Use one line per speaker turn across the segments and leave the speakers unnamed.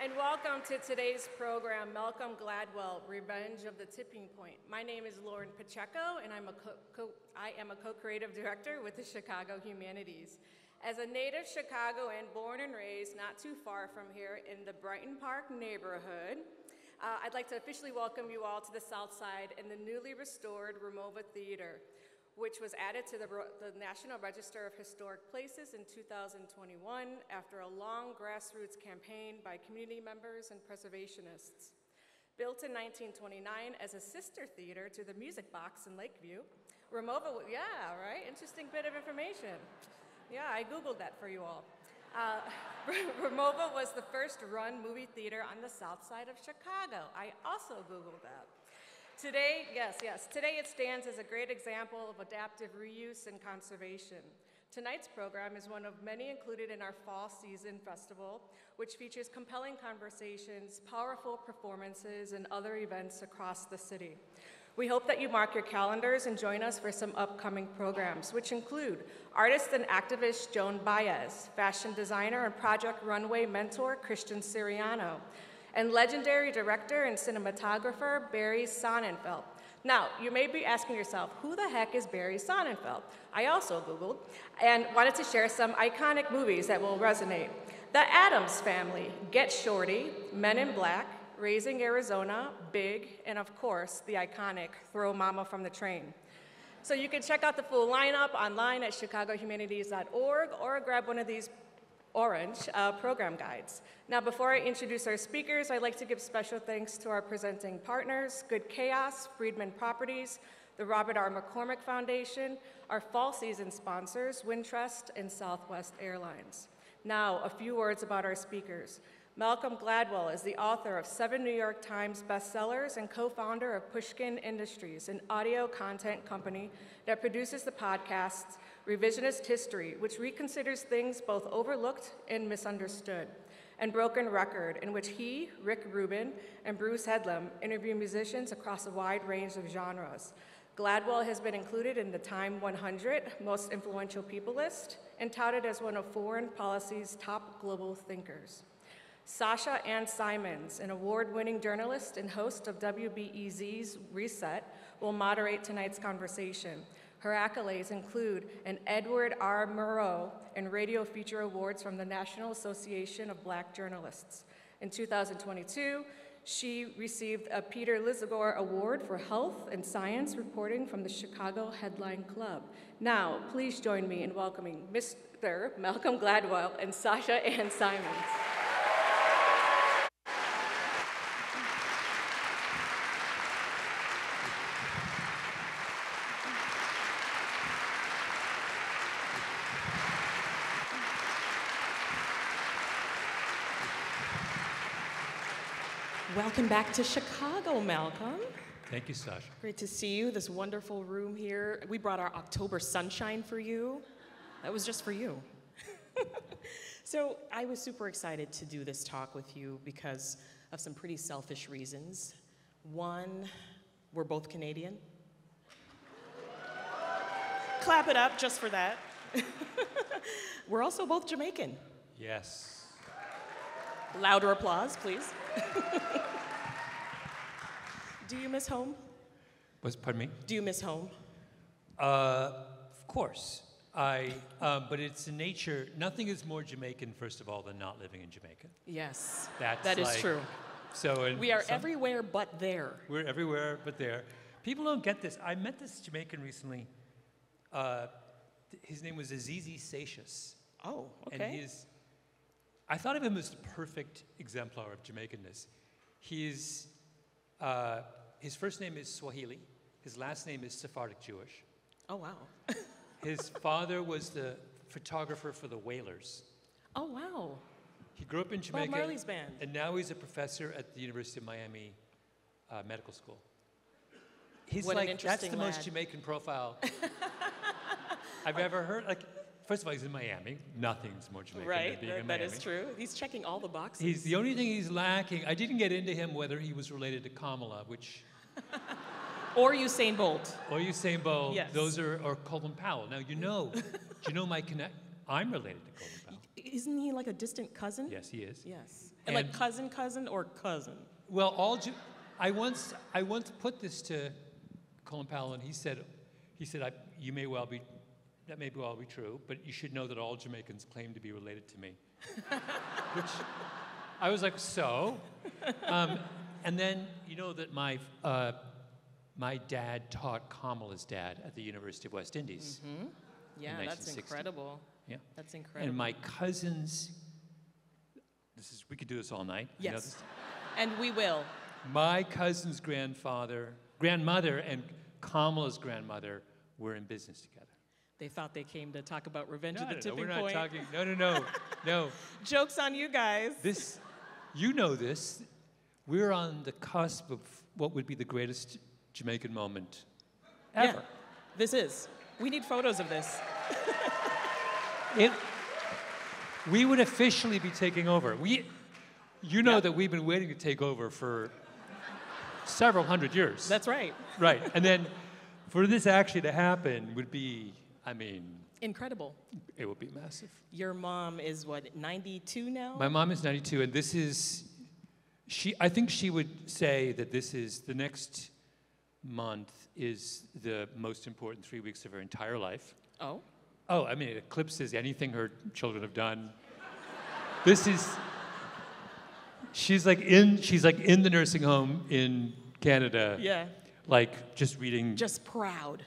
And welcome to today's program, Malcolm Gladwell, Revenge of the Tipping Point. My name is Lauren Pacheco, and I am a co-creative director with the Chicago Humanities. As a native Chicagoan, born and raised not too far from here in the Brighton Park neighborhood, I'd like to officially welcome you all to the South Side and the newly restored Ramova Theater, which was added to the National Register of Historic Places in 2021 after a long grassroots campaign by community members and preservationists. Built in 1929 as a sister theater to the Music Box in Lakeview, Ramova, yeah, right? Interesting bit of information. Yeah, I Googled that for you all. Ramova was the first run movie theater on the south side of Chicago. I also Googled that. Today, today it stands as a great example of adaptive reuse and conservation. Tonight's program is one of many included in our Fall Season Festival, which features compelling conversations, powerful performances, and other events across the city. We hope that you mark your calendars and join us for some upcoming programs, which include artist and activist Joan Baez, fashion designer and Project Runway mentor Christian Siriano, and legendary director and cinematographer Barry Sonnenfeld. Now, you may be asking yourself, who the heck is Barry Sonnenfeld? I also Googled and wanted to share some iconic movies that will resonate. The Addams Family, Get Shorty, Men in Black, Raising Arizona, Big, and of course, the iconic Throw Mama from the Train. So you can check out the full lineup online at chicagohumanities.org or grab one of these orange program guides. Now, before I introduce our speakers, I'd like to give special thanks to our presenting partners, Good Chaos, Friedman Properties, the Robert R. McCormick Foundation, our fall season sponsors, Wintrust and Southwest Airlines. Now, a few words about our speakers. Malcolm Gladwell is the author of 7 New York Times bestsellers and co-founder of Pushkin Industries, an audio content company that produces the podcasts Revisionist History, which reconsiders things both overlooked and misunderstood, and Broken Record, in which he, Rick Rubin, and Bruce Headlam interview musicians across a wide range of genres. Gladwell has been included in the Time 100 Most Influential People list and touted as one of foreign policy's top global thinkers. Sasha-Ann Simons, an award-winning journalist and host of WBEZ's Reset, will moderate tonight's conversation. Her accolades include an Edward R. Murrow and Radio Feature Awards from the National Association of Black Journalists. In 2022, she received a Peter Lisagor Award for Health and Science Reporting from the Chicago Headline Club. Now, please join me in welcoming Mr. Malcolm Gladwell and Sasha-Ann Simons.
Welcome back to Chicago, Malcolm.
Thank you, Sasha.
Great to see you, this wonderful room here. We brought our October sunshine for you. That was just for you. So I was super excited to do this talk with you because of some pretty selfish reasons. One, we're both Canadian. Clap it up just for that. We're also both Jamaican.
Yes.
Louder applause, please. Do you miss home?
Pardon me?
Do you miss home?
Of course. But it's in nature. Nothing is more Jamaican, first of all, than not living in Jamaica.
Yes,
that
is true.
So
we are everywhere but there.
We're everywhere but there. People don't get this. I met this Jamaican recently. His name was Azizi Satius.
Oh, okay.
And I thought of him as the perfect exemplar of Jamaicanness. His first name is Swahili. His last name is Sephardic Jewish.
Oh, wow.
His father was the photographer for the Whalers.
Oh, wow.
He grew up in Jamaica.
Bob Marley's band.
And now he's a professor at the University of Miami Medical School. He's
what
like,
an interesting
that's the
lad.
most Jamaican profile I've ever heard. Like, first of all, he's in Miami. Nothing's more Jamaican than being in Miami.
That is true. He's checking all the boxes.
He's the only thing he's lacking. I didn't get into him whether he was related to Kamala, which...
Or Usain Bolt.
Or Usain Bolt.
Yes.
Those are, or Colin Powell. Now, do you know my connect? I'm related to Colin Powell.
Isn't he like a distant cousin?
Yes, he is.
Yes. And like cousin or cousin?
Well, I once put this to Colin Powell, and he said, you may well be, that may well be true, but you should know that all Jamaicans claim to be related to me. Which I was like, so? And then you know that my dad taught Kamala's dad at the University of West Indies.
Mm-hmm. Yeah, that's
1960.
incredible.
Yeah.
That's incredible.
And my cousins, we could do this all night.
Yes.
You know this?
And we will.
My cousin's grandmother, and Kamala's grandmother were in business together.
They thought they came to talk about Revenge of the
No,
Tipping
we're not
Point.
talking. No.
Joke's on you guys.
This, you know this. We're on the cusp of what would be the greatest Jamaican moment ever.
Yeah, this is. We need photos of this.
We would officially be taking over. You know that we've been waiting to take over for several hundred years.
That's right.
Right, and then for this actually to happen would be,
Incredible.
it would be massive.
Your mom is what, 92 now?
My mom is 92, and this is, I think she would say that this is, the next month is the most important 3 weeks of her entire life.
Oh?
Oh, it eclipses anything her children have done. She's like in the nursing home in Canada.
Yeah.
Like just reading.
Just proud.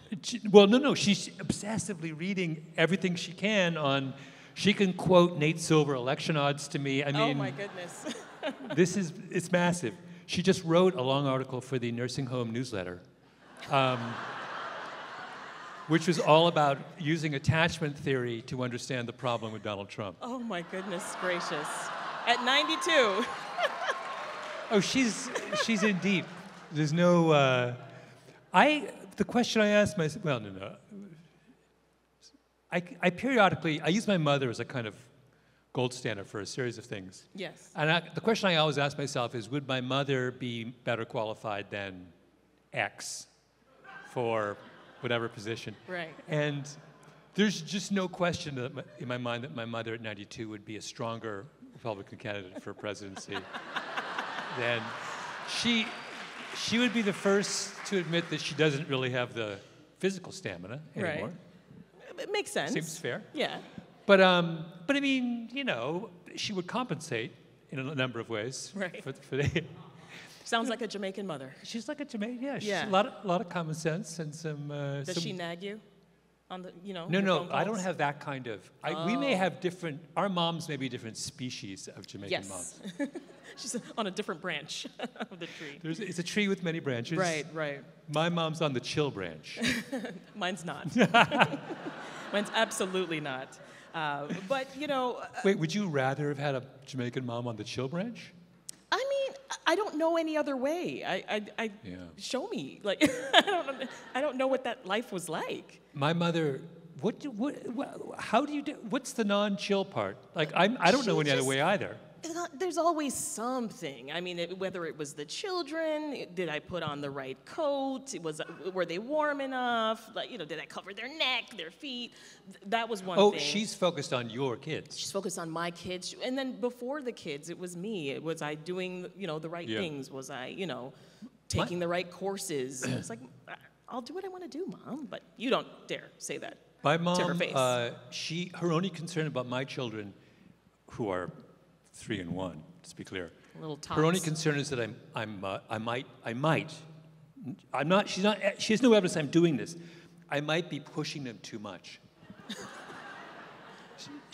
Well, no, she's obsessively reading everything she can on. She can quote Nate Silver election odds to me.
Oh my goodness.
It's massive. She just wrote a long article for the nursing home newsletter, which was all about using attachment theory to understand the problem with Donald Trump.
Oh my goodness gracious. At 92.
Oh, she's in deep. There's no. The question I ask myself. Well, no. I periodically use my mother as a kind of gold standard for a series of things.
Yes.
And the question I always ask myself is, would my mother be better qualified than X for whatever position?
Right.
And there's just no question in my mind that my mother at 92 would be a stronger Republican candidate for presidency than she would be the first to admit that she doesn't really have the physical stamina anymore.
Right. It makes sense.
Seems fair.
Yeah.
But she would compensate in a number of ways.
Right.
For the
Sounds like a Jamaican mother.
She's like a Jamaican. Yeah. She's
Yeah.
a lot of common sense and some.
Does she nag you? On the,
No,
your
no,
phone
I don't
calls?
have that kind of. We may have different. Our moms may be different species of Jamaican moms.
Yes. She's on a different branch of the tree.
It's a tree with many branches.
Right.
My mom's on the chill branch.
Mine's not. Mine's absolutely not. But,
Wait, would you rather have had a Jamaican mom on the chill branch?
I don't know any other way.
Yeah.
Show me. Like, I don't know what that life was like.
My mother. How do you do? What's the non-chill part? Like, I don't know any other way either.
There's always something. Whether it was the children, did I put on the right coat? Were they warm enough? Like, did I cover their neck, their feet? That was one thing.
Oh, she's focused on your kids.
She's focused on my kids. And then before the kids, it was me. Was I doing, the right things? Was I, taking the right courses? It's like, I'll do what I want to do, Mom, but you don't dare say that
My mom,
to her face.
Her only concern about my children, who are 3 and 1, let's be clear.
Little tots.
Her only concern is that she has no evidence I'm doing this. I might be pushing them too much.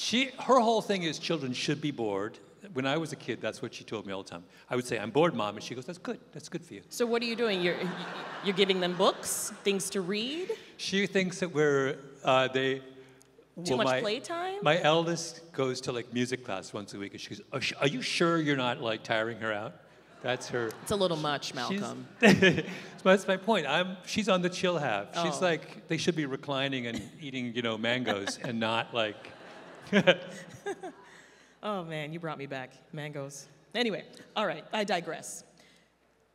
Her whole thing is children should be bored. When I was a kid, that's what she told me all the time. I would say, I'm bored, Mom, and she goes, that's good for you.
So what are you doing? You're giving them books, things to read?
She thinks that
Too much playtime?
My eldest goes to music class once a week, and she goes, are you sure you're not tiring her out? That's her.
It's a little much, Malcolm.
That's my point. She's on the chill half.
Oh.
She's like, they should be reclining and eating, mangoes and not like.
Oh man, you brought me back. Mangoes. Anyway, all right, I digress.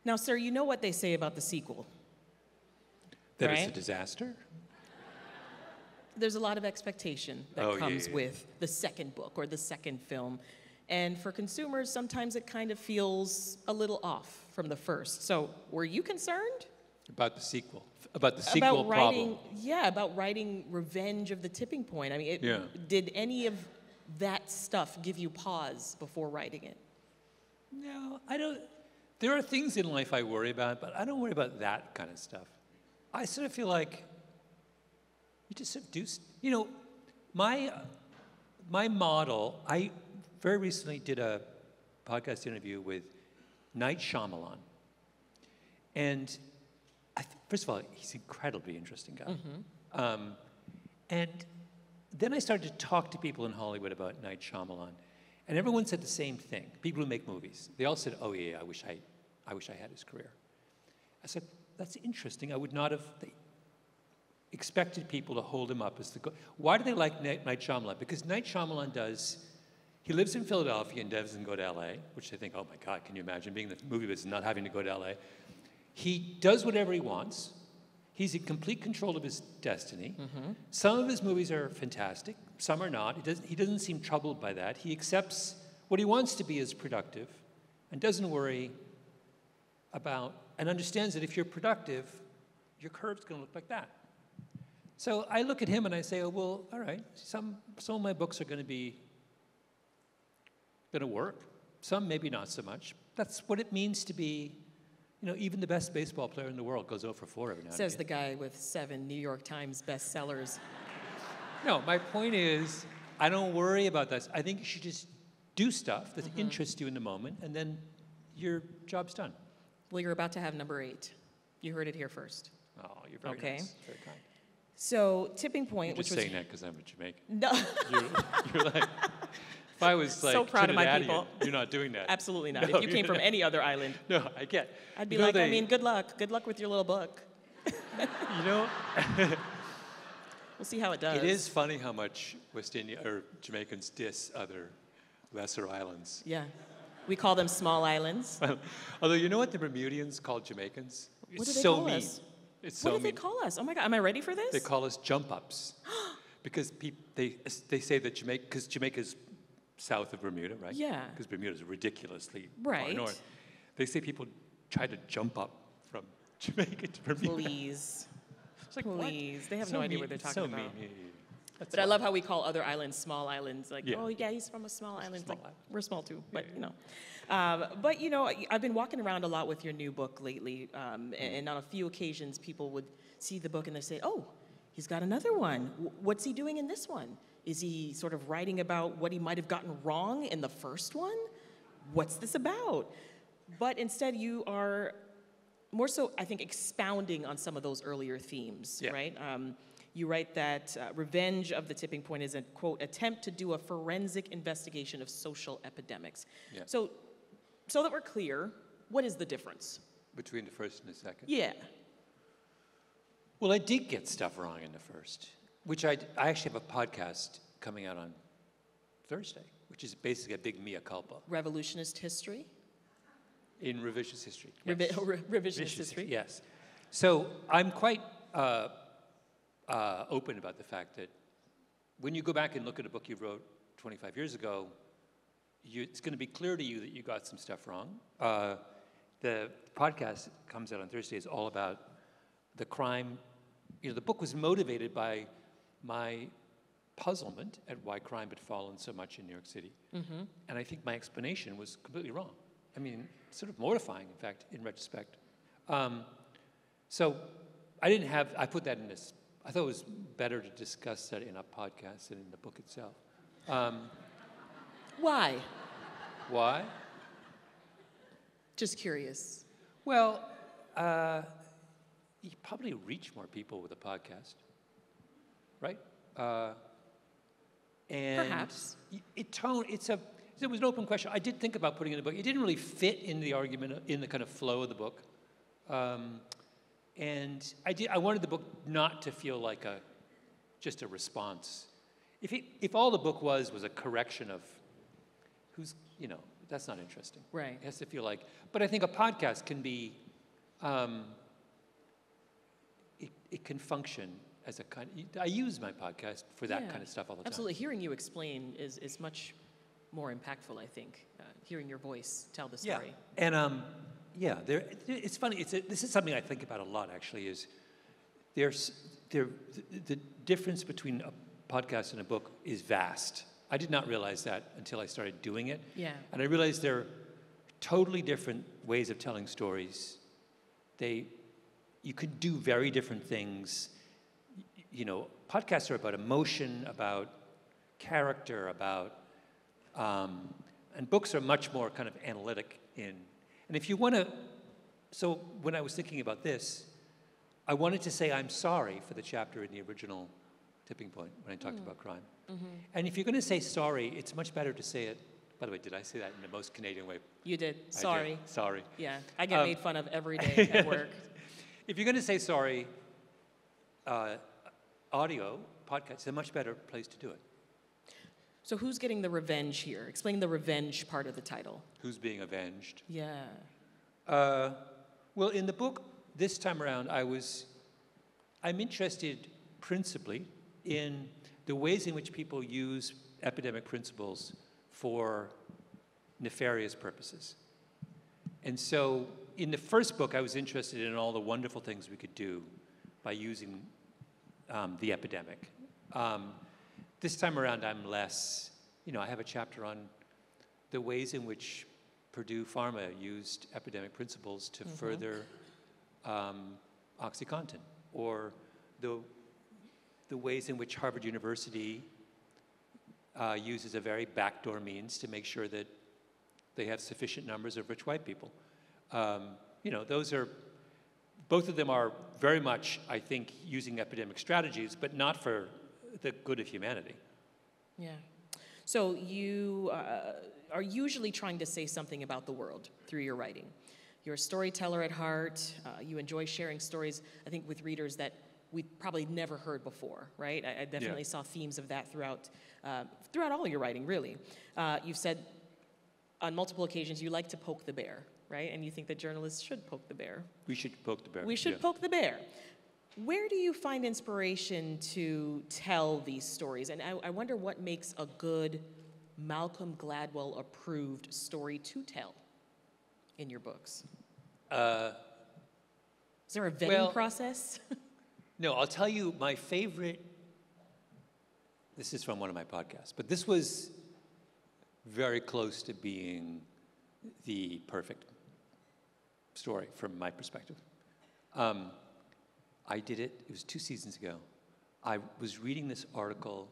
Now, sir, you know what they say about the sequel.
That
right?
it's a disaster?
There's a lot of expectation that comes with the second book or the second film. And for consumers, sometimes it kind of feels a little off from the first. So were you concerned?
About the sequel. About the sequel problem.
About writing Revenge of the Tipping Point. I mean, did any of that stuff give you pause before writing it?
No, I don't. There are things in life I worry about, but I don't worry about that kind of stuff. I sort of feel like you just sort of do, you know, my model, I very recently did a podcast interview with Night Shyamalan. And first of all, he's an incredibly interesting guy. And then I started to talk to people in Hollywood about Night Shyamalan. And everyone said the same thing. People who make movies, they all said, "Oh yeah, I wish I had his career." I said, "That's interesting. I would not have expected people to hold him up as the." Why do they like Night Shyamalan? Because Night Shyamalan he lives in Philadelphia and doesn't go to LA, which they think, "Oh my God, can you imagine being in the movie business and not having to go to LA?" He does whatever he wants. He's in complete control of his destiny. Some of his movies are fantastic. Some are not. He doesn't seem troubled by that. He accepts what he wants to be as productive and doesn't worry about, and understands that if you're productive, your curve's going to look like that. So I look at him and I say, "Oh, well, all right, some of my books are going to work. Some maybe not so much." That's what it means to be, you know, even the best baseball player in the world goes 0 for 4 every now and again.
Says the guy with 7 New York Times bestsellers.
No, my point is, I don't worry about that. I think you should just do stuff that interests you in the moment, and then your job's done.
Well, you're about to have number 8. You heard it here first.
Oh, you're very nice. Very kind.
So, Tipping Point,
You're just saying that because I'm a Jamaican.
No.
You're like, if I was like
so proud of my
Trinidadian,
people.
You're not doing that.
Absolutely not.
No,
if you came from any other island.
No, I get.
I'd be like, I mean, good luck. Good luck with your little book.
You know,
we'll see how it does.
it is funny how much West India or Jamaicans diss other lesser islands.
Yeah. We call them small islands.
Although, you know what the Bermudians call Jamaicans?
What do they
so
call
mean.
us?
It's so
What do
mean.
they call us? Oh my God, am I ready for this?
They call us jump ups. Because they say that Jamaica's south of Bermuda, right?
Yeah.
Because Bermuda's ridiculously far
Right.
north. They say people try to jump up from Jamaica to Bermuda.
Please.
It's like,
Please.
what?
They have
So
no idea
mean.
what they're
It's
talking
so
about.
mean. That's
But I
all.
love how we call other islands small islands. Like,
Yeah.
oh yeah, he's from a small island.
Small
Like,
island.
we're small too, but you know. But you know, I've been walking around a lot with your new book lately, and on a few occasions, people would see the book and they say, "Oh, he's got another one. What's he doing in this one? Is he sort of writing about what he might have gotten wrong in the first one? What's this about?" But instead, you are more so, I think, expounding on some of those earlier themes,
Yeah.
right? You write that Revenge of the Tipping Point is a, quote, attempt to do a forensic investigation of social epidemics.
Yeah.
So that we're clear, what is the difference?
Between the first and the second?
Yeah.
Well, I did get stuff wrong in the first, which I actually have a podcast coming out on Thursday, which is basically a big mea culpa.
Revolutionist history?
In revisionist history.
Revisionist history?
Yes. So I'm quite open about the fact that when you go back and look at a book you wrote 25 years ago, it's going to be clear to you that you got some stuff wrong. The podcast that comes out on Thursday is all about the crime. You know, the book was motivated by my puzzlement at why crime had fallen so much in New York City. And I think my explanation was completely wrong. I mean, sort of mortifying, in fact, in retrospect. So I put that in this. I thought it was better to discuss that in a podcast than in the book itself.
Why?
Why?
Just curious.
Well, you probably reach more people with a podcast, right? And
Perhaps.
It was an open question. I did think about putting it in the book. It didn't really fit in the argument, in the kind of flow of the book. And I wanted the book not to feel like just a response. If all the book was a correction of who's, that's not interesting.
Right.
It has to feel like, but I think a podcast can be, it can function as a kind, I use my podcast for that kind of stuff all the time.
Absolutely. Hearing you explain is much more impactful, I think, hearing your voice tell the story.
Yeah, and it's funny. This is something I think about a lot, actually, is the difference between a podcast and a book is vast. I did not realize that until I started doing it.
Yeah.
And I realized they're totally different ways of telling stories. You could do very different things. You know, podcasts are about emotion, about character, and books are much more kind of analytic and if you want to, so when I was thinking about this, I wanted to say I'm sorry for the chapter in the original Tipping Point when I talked about crime. Mm-hmm. And if you're going to say sorry, it's much better to say it. By the way, did I say that in the most Canadian way?
You did. Sorry.
I did. Sorry.
Yeah, I get made fun of every day at work.
If you're going to say sorry, audio, podcast is a much better place to do it.
So who's getting the revenge here? Explain the revenge part of the title.
Who's being avenged?
Yeah.
Well, in the book, this time around, I'm interested principally in the ways in which people use epidemic principles for nefarious purposes. And so in the first book, I was interested in all the wonderful things we could do by using the epidemic. This time around, I'm less, I have a chapter on the ways in which Purdue Pharma used epidemic principles to further OxyContin, or the ways in which Harvard University uses a very backdoor means to make sure that they have sufficient numbers of rich white people. Both of them are very much, I think, using epidemic strategies, but not for the good of humanity.
Yeah. So you are usually trying to say something about the world through your writing. You're a storyteller at heart. You enjoy sharing stories, I think, with readers that we probably never heard before, right? I definitely saw themes of that throughout all your writing, really. You've said on multiple occasions you like to poke the bear, right? And you think that journalists should poke the bear.
We should poke the bear.
We should poke the bear. Where do you find inspiration to tell these stories? And I wonder what makes a good Malcolm Gladwell approved story to tell in your books. Is there a vetting process?
No, I'll tell you my favorite. This is from one of my podcasts, but this was very close to being the perfect story from my perspective. I did it. It was 2 seasons ago. I was reading this article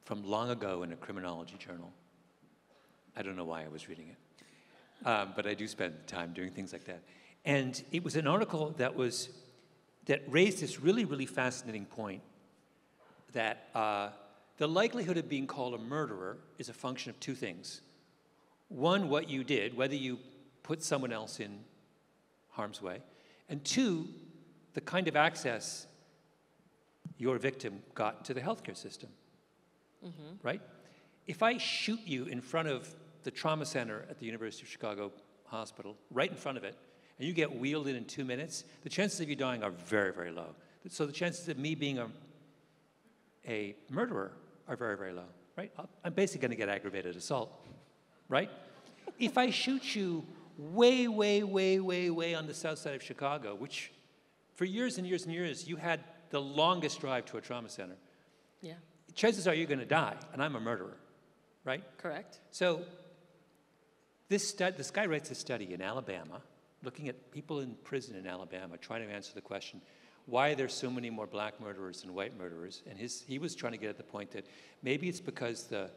from long ago in a criminology journal. I don't know why I was reading it, but I do spend time doing things like that. And it was an article that raised this really, really fascinating point that the likelihood of being called a murderer is a function of two things. One, what you did, whether you put someone else in harm's way, and two, the kind of access your victim got to the healthcare system, right? If I shoot you in front of the trauma center at the University of Chicago Hospital, right in front of it, and you get wheeled in 2 minutes, the chances of you dying are very, very low. So the chances of me being a murderer are very, very low, right? I'm basically going to get aggravated assault, right? If I shoot you way, way, way, way, way on the south side of Chicago, which for years and years and years, you had the longest drive to a trauma center.
Yeah.
Chances are you're going to die, and I'm a murderer, right?
Correct.
So this guy writes a study in Alabama, looking at people in prison in Alabama, trying to answer the question, why are there so many more black murderers than white murderers? And he was trying to get at the point that maybe it's because the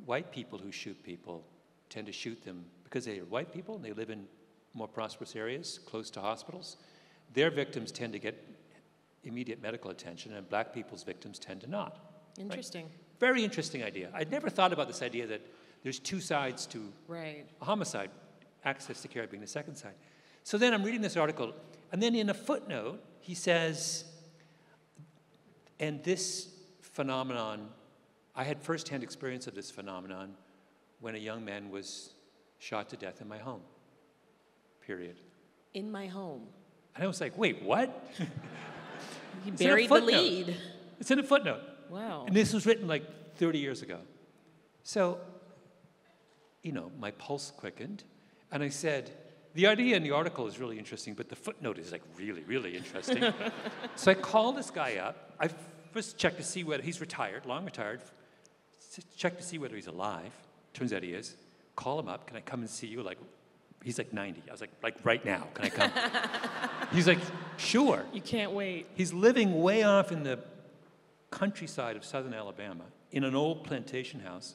white people who shoot people tend to shoot them because they are white people and they live in more prosperous areas close to hospitals. Their victims tend to get immediate medical attention, and black people's victims tend to not.
Interesting.
Right? Very interesting idea. I'd never thought about this idea that there's two sides to a homicide, access to care being the second side. So then I'm reading this article, and then in a footnote, he says, and this phenomenon, I had firsthand experience of this phenomenon when a young man was shot to death in my home, period.
In my home.
And I was like, wait, what?
He buried the lead.
It's in a footnote.
Wow.
And this was written like 30 years ago. So, my pulse quickened, and I said, the idea in the article is really interesting, but the footnote is like really, really interesting. So I called this guy up. I first checked to see whether he's retired, long retired, checked to see whether he's alive. Turns out he is. Call him up. Can I come and see you? He's like 90. I was like right now, can I come? He's like, sure.
You can't wait.
He's living way off in the countryside of southern Alabama in an old plantation house.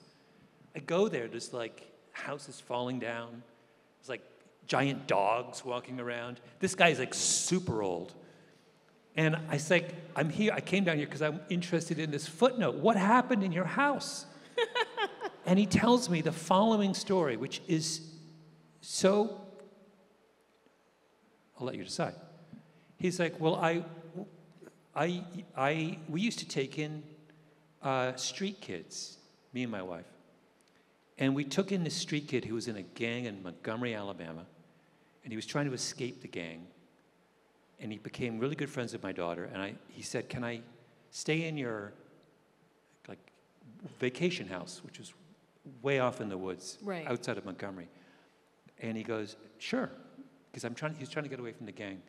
I go there, there's like houses falling down. There's like giant dogs walking around. This guy's like super old. And I was I'm here, I came down here because I'm interested in this footnote. What happened in your house? And he tells me the following story, which is so, I'll let you decide. He's like, well, we used to take in street kids, me and my wife. And we took in this street kid who was in a gang in Montgomery, Alabama, and he was trying to escape the gang. And he became really good friends with my daughter, and he said, can I stay in your vacation house, which was way off in the woods,
right
outside of Montgomery? And he goes, sure, because he's trying to get away from the gang.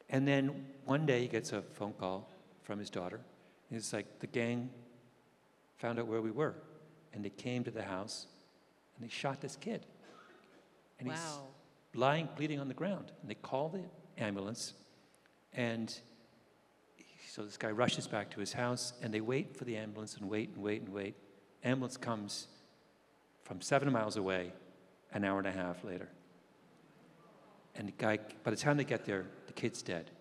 And then one day he gets a phone call from his daughter, and it's like the gang found out where we were, and they came to the house, and they shot this kid. And he's lying, bleeding on the ground. And they call the ambulance, and so this guy rushes back to his house, and they wait for the ambulance and wait and wait and wait. Ambulance comes from 7 miles away, an hour and a half later. And the guy, by the time they get there, the kid's dead.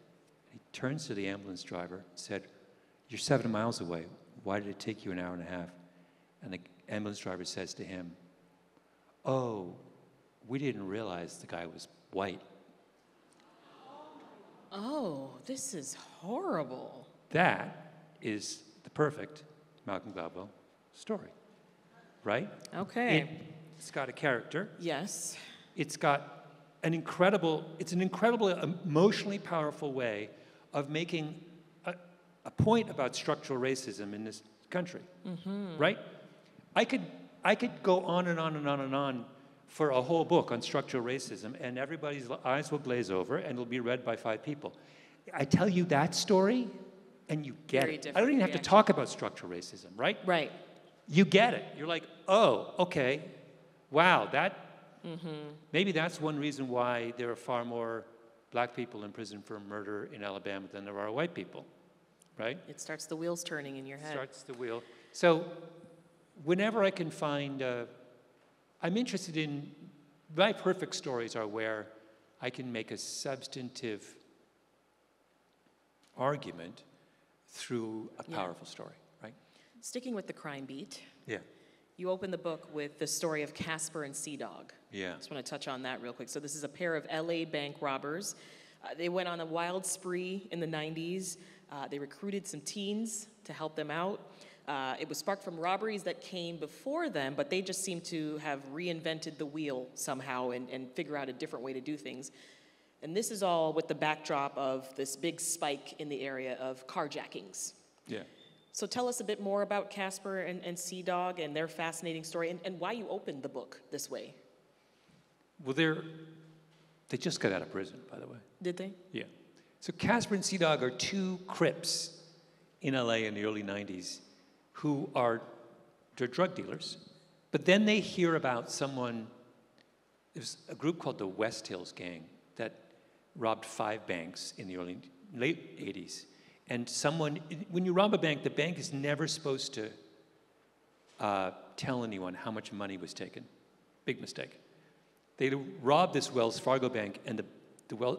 He turns to the ambulance driver and said, you're 7 miles away. Why did it take you an hour and a half? And the ambulance driver says to him, oh, we didn't realize the guy was white.
Oh, this is horrible.
That is the perfect Malcolm Gladwell story, right?
Okay.
It's got a character.
Yes.
It's got an incredible emotionally powerful way of making a point about structural racism in this country, right? I could go on and on and on and on for a whole book on structural racism, and everybody's eyes will glaze over, and it'll be read by 5 people. I tell you that story, and you get
Very
it.
different
I don't even have to
reaction.
talk about structural racism, right?
Right.
You get it. You're like, oh, okay, wow, maybe that's one reason why there are far more black people in prison for murder in Alabama than there are white people, right?
It starts the wheels turning in your head.
Starts the wheel. So whenever I can find, I'm interested in, my perfect stories are where I can make a substantive argument through a powerful story, right?
Sticking with the crime beat,
Yeah.
you open the book with the story of Casper and Sea Dog.
Yeah.
I just want to touch on that real quick. So this is a pair of LA bank robbers. They went on a wild spree in the 90s. They recruited some teens to help them out. It was sparked from robberies that came before them, but they just seem to have reinvented the wheel somehow and figure out a different way to do things. And this is all with the backdrop of this big spike in the area of carjackings.
Yeah.
So tell us a bit more about Casper and Sea Dog and their fascinating story, and why you opened the book this way.
Well, they just got out of prison, by the way.
Did they?
Yeah. So Casper and Sea Dog are 2 Crips in LA in the early 90s who they're drug dealers, but then they hear about there's a group called the West Hills Gang that robbed 5 banks in the late 80s. And when you rob a bank, the bank is never supposed to tell anyone how much money was taken. Big mistake. They robbed this Wells Fargo bank, and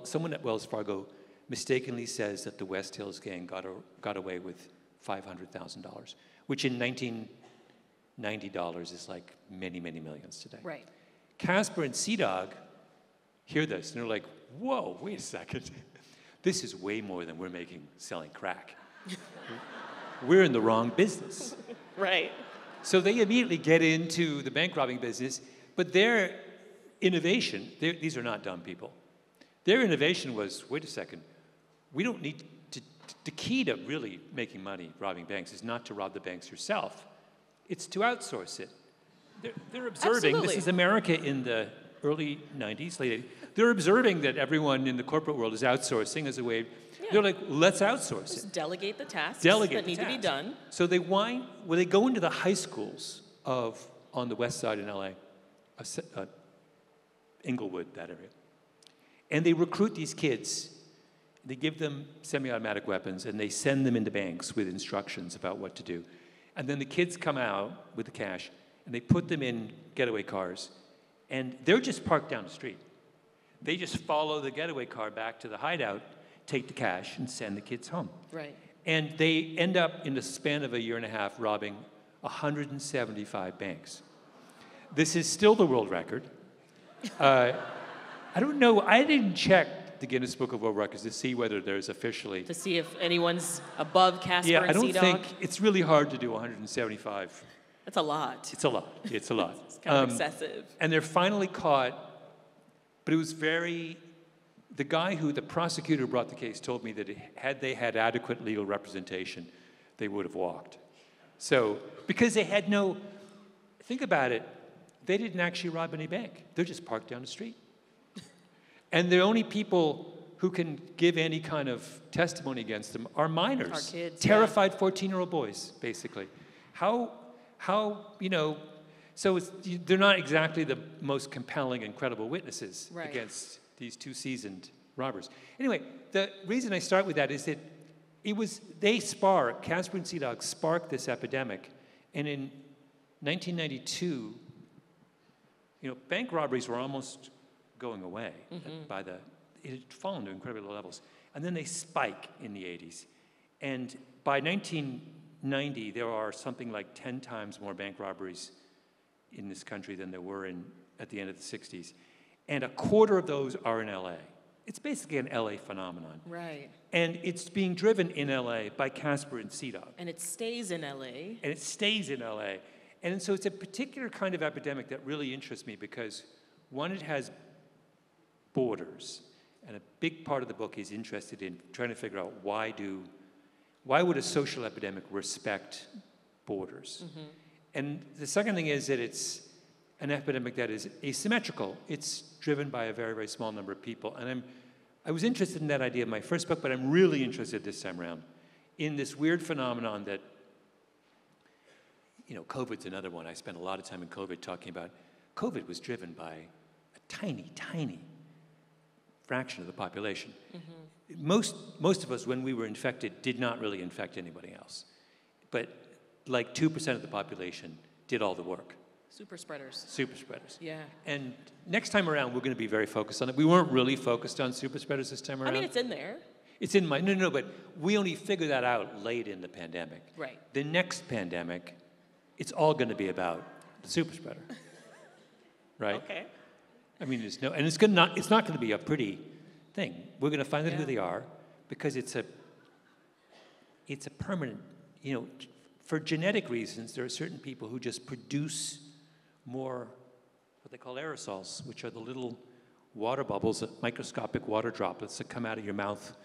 someone at Wells Fargo mistakenly says that the West Hills Gang got away with $500,000, which in $1990 is like many, many millions today.
Right.
Casper and Sea Dog hear this, and they're like, whoa, wait a second. This is way more than we're making selling crack. We're in the wrong business.
Right.
So they immediately get into the bank robbing business, but their innovation, these are not dumb people. Their innovation was, wait a second, we don't need to, the key to really making money robbing banks is not to rob the banks yourself. It's to outsource it They're observing,
Absolutely.
this is America in the early 90s, late 80s. They're observing that everyone in the corporate world is outsourcing as a way.
Yeah.
They're like, let's outsource
Just
it.
delegate the tasks
Delegate
that
the
need to be
tasks.
done.
So they go into the high schools on the west side in LA, Inglewood, that area, and they recruit these kids. They give them semi-automatic weapons, and they send them into banks with instructions about what to do. And then the kids come out with the cash, and they put them in getaway cars, and they're just parked down the street. They just follow the getaway car back to the hideout, take the cash, and send the kids home.
Right.
And they end up, in the span of a year and a half, robbing 175 banks. This is still the world record. I don't know, I didn't check the Guinness Book of World Records to see whether there's officially.
To see if anyone's above Casper
Yeah,
and
I don't
Sea
think,
Dog.
it's really hard to do 175.
That's a lot.
It's a lot, it's a lot.
It's kind of excessive.
And they're finally caught, but it was the prosecutor who brought the case told me that had they had adequate legal representation, they would have walked. So, because they had think about it, they didn't actually rob any bank. They're just parked down the street. And the only people who can give any kind of testimony against them are minors.
Our kids,
terrified 14-year-old boys, basically. How, so they're not exactly the most compelling and credible witnesses
Right.
against these two seasoned robbers. Anyway, the reason I start with that is that Casper and Sea Dog sparked this epidemic, and in 1992, bank robberies were almost going away. It had fallen to incredibly low levels. And then they spike in the 80s. And by 1990, there are something like 10 times more bank robberies in this country than there were at the end of the 60s. And a quarter of those are in LA. It's basically an LA phenomenon.
Right.
And it's being driven in LA by Casper and Sea Dog.
And it stays in LA.
And it stays in LA. And so it's a particular kind of epidemic that really interests me because, one, it has borders. And a big part of the book is interested in trying to figure out why would a social epidemic respect borders?
Mm-hmm.
And the second thing is that it's an epidemic that is asymmetrical. It's driven by a very, very small number of people. And I was interested in that idea in my first book, but I'm really interested this time around in this weird phenomenon that, COVID's another one. I spent a lot of time in COVID talking about COVID was driven by a tiny, tiny fraction of the population. Mm-hmm. Most of us, when we were infected, did not really infect anybody else. But like 2% of the population did all the work.
Super spreaders.
Super spreaders.
Yeah.
And next time around, we're going to be very focused on it. We weren't really focused on super spreaders this time around.
I mean, it's in there.
It's in no, but we only figured that out late in the pandemic.
Right.
The next pandemic, it's all going to be about the super spreader. Right?
Okay.
I mean, it's not going to be a pretty thing. We're going to find out who they are because it's a permanent, for genetic reasons, there are certain people who just produce more what they call aerosols, which are the little water bubbles, microscopic water droplets that come out of your mouth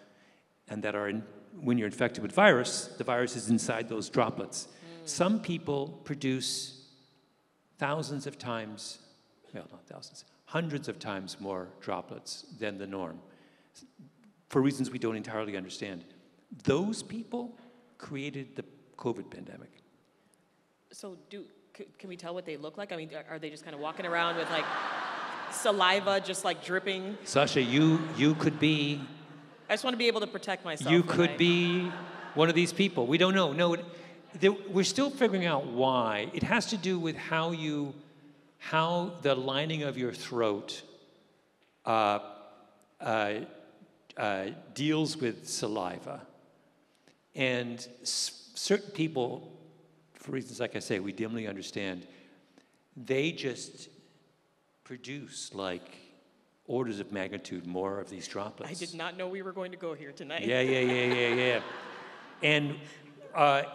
and that are when you're infected with virus, the virus is inside those droplets. Some people produce thousands of times, well, not thousands, hundreds of times more droplets than the norm for reasons we don't entirely understand. Those people created the COVID pandemic.
So can we tell what they look like? I mean, are they just kind of walking around with like saliva just like dripping?
Sasha, you could be...
I just want to be able to protect myself.
You could be one of these people. We don't know. No, we're still figuring out why. It has to do with how the lining of your throat deals with saliva. And certain people, for reasons like I say, we dimly understand, they just produce like orders of magnitude more of these droplets.
I did not know we were going to go here tonight.
Yeah. And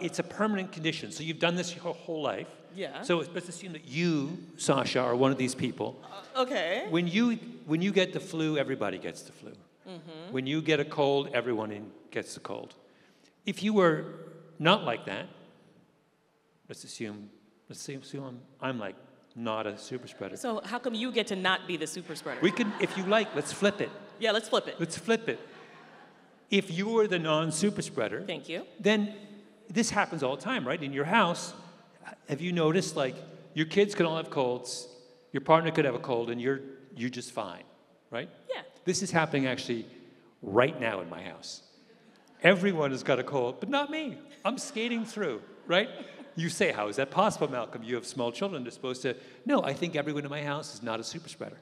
it's a permanent condition. So you've done this your whole life.
Yeah.
So let's assume that you, Sasha, are one of these people.
Okay.
When you get the flu, everybody gets the flu. Mm-hmm. When you get a cold, everyone gets the cold. If you were not like that, let's assume I'm like not a super spreader.
So how come you get to not be the super spreader?
We can, if you like, let's flip it.
Yeah, let's flip it.
Let's flip it. If you were the non-super spreader,
Thank you.
then this happens all the time, right? In your house, have you noticed, like, your kids can all have colds, your partner could have a cold, and you're just fine, right?
Yeah.
This is happening actually right now in my house. Everyone has got a cold, but not me. I'm skating through, right? You say, how is that possible, Malcolm? You have small children. They're supposed to. No, I think everyone in my house is not a super spreader.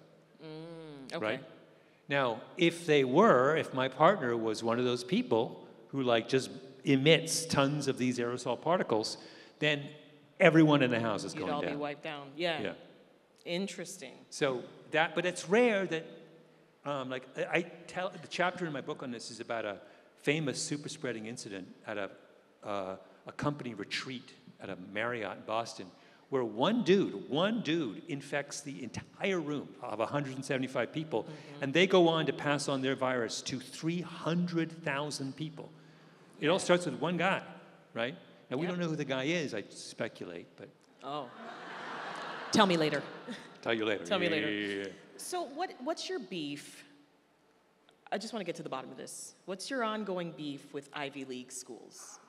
Okay.
Right? Now, if my partner was one of those people who like just emits tons of these aerosol particles, then everyone in the house is going down.
You'd all be wiped down. Yeah.
Yeah.
Interesting.
So that, but it's rare that, like I tell, the chapter in my book on this is about a famous super spreading incident at a company retreat at a Marriott in Boston, where one dude infects the entire room of 175 people, and they go on to pass on their virus to 300,000 people. It all starts with one guy, right? Now, we don't know who the guy is, I speculate, but...
Oh. Tell me later.
Tell you later.
Tell me later.
Yeah.
So what's your beef? I just want to get to the bottom of this. What's your ongoing beef with Ivy League schools?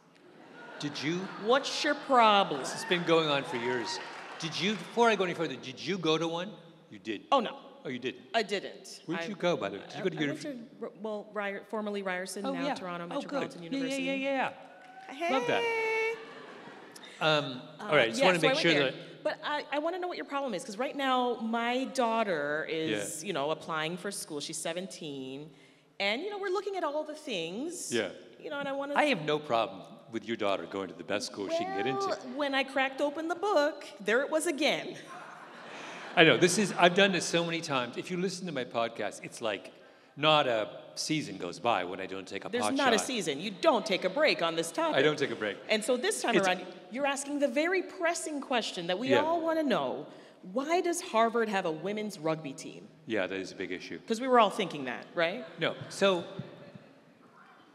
Did you...
What's your problem?
This has been going on for years. Did you, before I go any further, did you go to one? You did.
Oh, no.
Oh, you didn't?
I didn't.
Where'd you go, by the way? Did you go to
I went to, well, formerly Ryerson,
Oh,
now
yeah.
Toronto
Oh,
Metropolitan
good.
University.
Yeah.
Hey.
Love that. All right, just want to
so I
make
went
sure
there.
that...
But I want to know what your problem is, because right now my daughter is,
Yeah.
you know, applying for school. She's 17, and you know we're looking at all the things.
Yeah.
You know, and I want to.
I have no problem with your daughter going to the best school she can get into.
When I cracked open the book, there it was again.
I know, I've done this so many times. If you listen to my podcast, it's like not a season goes by when I don't take a pot shot.
There's not a season. You don't take a break on this topic.
I don't take a break.
And so this time around, you're asking the very pressing question that we all want to know. Why does Harvard have a women's rugby team?
Yeah, that is a big issue.
Because we were all thinking that, right?
No, so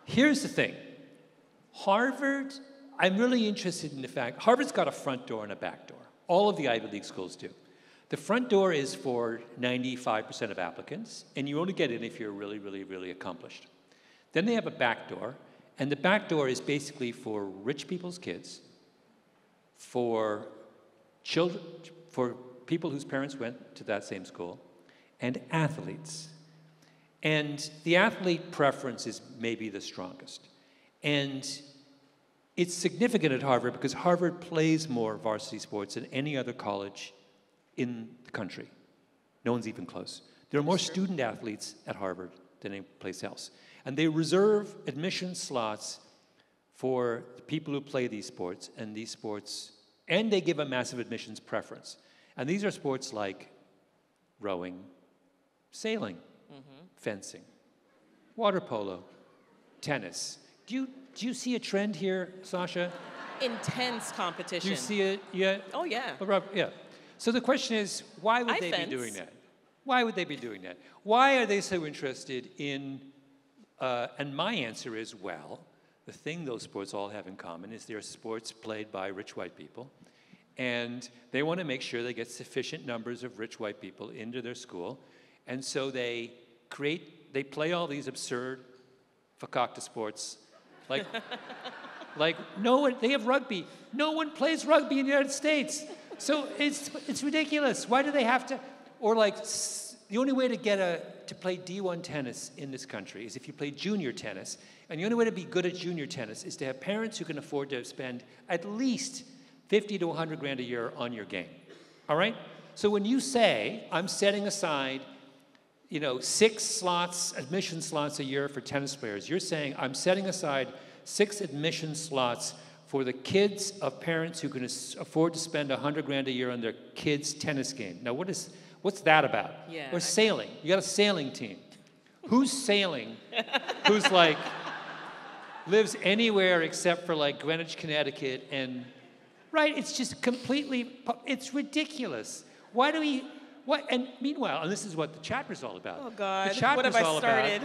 here's the thing. Harvard, I'm really interested in the fact, Harvard's got a front door and a back door. All of the Ivy League schools do. The front door is for 95% of applicants, and you only get in if you're really, really, really accomplished. Then they have a back door, and the back door is basically for rich people's kids, for children, for people whose parents went to that same school, and athletes. And the athlete preference is maybe the strongest. And it's significant at Harvard because Harvard plays more varsity sports than any other college in the country. No one's even close. There are more student athletes at Harvard than any place else. And they reserve admission slots for the people who play these sports, and they give a massive admissions preference. And these are sports like rowing, sailing, fencing, water polo, tennis. Do you see a trend here, Sasha?
Intense competition.
Do you see it? Yeah.
Oh, yeah.
Yeah. So the question is, why would they be doing that? Why would they be doing that? Why are they so interested in, and my answer is, well, the thing those sports all have in common is they're sports played by rich white people, and they want to make sure they get sufficient numbers of rich white people into their school, and so they play all these absurd fakakta sports, like they have rugby. No one plays rugby in the United States. So it's ridiculous. Why do they have to? Or like the only way to play D1 tennis in this country is if you play junior tennis. And the only way to be good at junior tennis is to have parents who can afford to spend at least 50 to 100 grand a year on your game. All right? So when you say, I'm setting aside, 6 admission slots a year for tennis players, you're saying, I'm setting aside 6 admission slots for the kids of parents who can afford to spend 100 grand a year on their kids' tennis game. Now, what's that about?
Yeah,
or sailing. You got a sailing team. Who's sailing? Who's lives anywhere except for Greenwich, Connecticut, and right? It's just it's ridiculous. Why do we? What? And meanwhile, and this is what the chapter's all about.
Oh God,
the chapter's
what have I
all
started?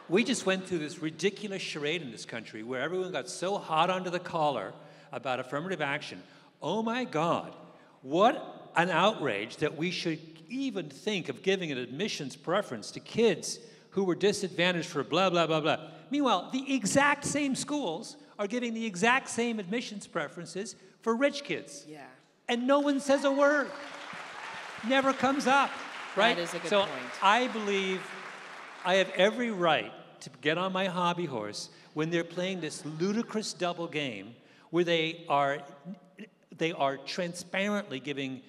We just went through this ridiculous charade in this country where everyone got so hot under the collar about affirmative action. Oh my God, what an outrage that we should even think of giving an admissions preference to kids who were disadvantaged for blah, blah, blah, blah. Meanwhile, the exact same schools are giving the exact same admissions preferences for rich kids.
Yeah.
And no one says a word. Never comes up, right?
That is a good
so
point.
I believe I have every right to get on my hobby horse when they're playing this ludicrous double game where they are transparently giving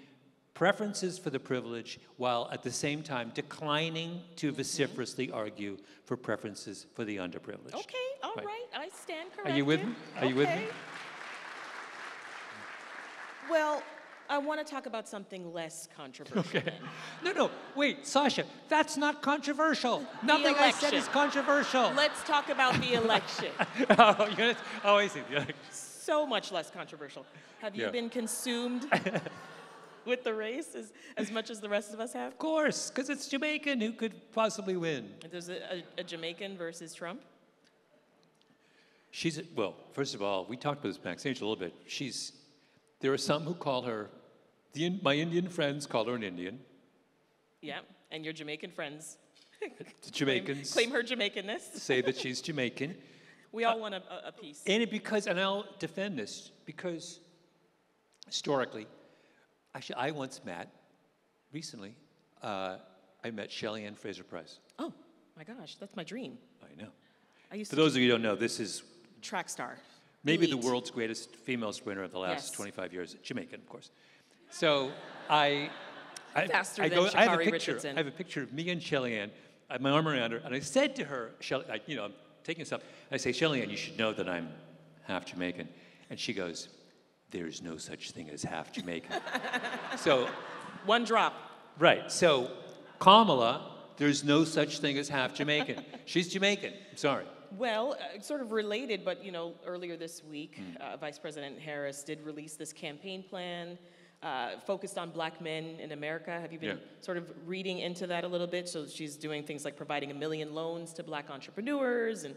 preferences for the privileged while at the same time declining to vociferously argue for preferences for the underprivileged.
Okay, all right. I stand corrected.
Are you with me? Are you with me?
Well, I want to talk about something less controversial.
Okay. No, wait, Sasha, that's not controversial. Nothing I said is controversial.
Let's talk about the election.
I see. The election.
So much less controversial. Have you been consumed with the race as much as the rest of us have?
Of course, because it's Jamaican. Who could possibly win?
There's a Jamaican versus Trump?
Well, first of all, we talked about this backstage a little bit. There are some who call her, my Indian friends call her an Indian.
Yeah, and your Jamaican friends
The Jamaicans
claim her Jamaicanness.
say that she's Jamaican.
We all want a piece.
And I'll defend this, because historically, actually, I once met, recently, I met Shelly-Ann Fraser-Price.
Oh, my gosh, that's my dream.
I know.
I used
For
to
those of you who don't know, this is
track star.
maybe
Elite.
the world's greatest female sprinter of the last
Yes.
25 years. Jamaican, of course. So I
Faster than
I have a
Sha'Carri
picture.
Richardson.
I have a picture of me and Shelly-Ann. I have my arm around her, and I said to her, I'm taking this up. I say, Shelly-Ann, you should know that I'm half Jamaican. And she goes, there's no such thing as half Jamaican. So,
One drop.
right. So Kamala, there's no such thing as half Jamaican. She's Jamaican. I'm sorry.
Well, sort of related, but earlier this week, Vice President Harris did release this campaign plan focused on black men in America. Have you been sort of reading into that a little bit? So she's doing things like providing 1 million loans to black entrepreneurs and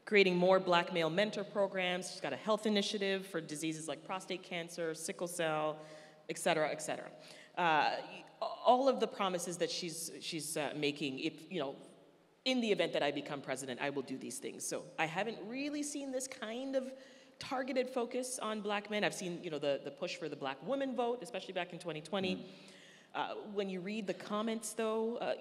creating more black male mentor programs. She's got a health initiative for diseases like prostate cancer, sickle cell, et cetera, et cetera. All of the promises that she's making, in the event that I become president, I will do these things. So I haven't really seen this kind of targeted focus on black men. I've seen, the push for the black woman vote, especially back in 2020. When you read the comments, though,